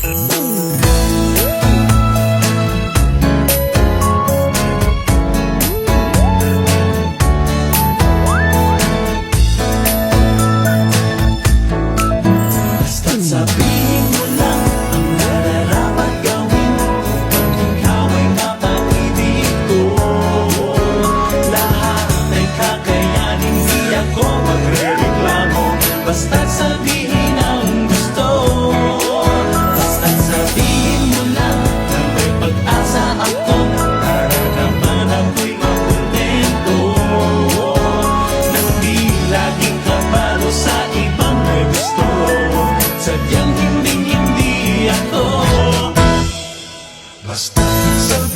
Basta't sabihin mo lang ang nararapat gawin upang ikaw ay mapaibig ko. Lahat ay kakayanin, di ako magre-reklamo. Basta't sabihin ang gusto. Basta't sabihin mo lang na may pag-asa ako, para naman ako'y makontento. Nang di laging kabalo sa ibang may gusto, sadyang hindi ako. Basta't sabihin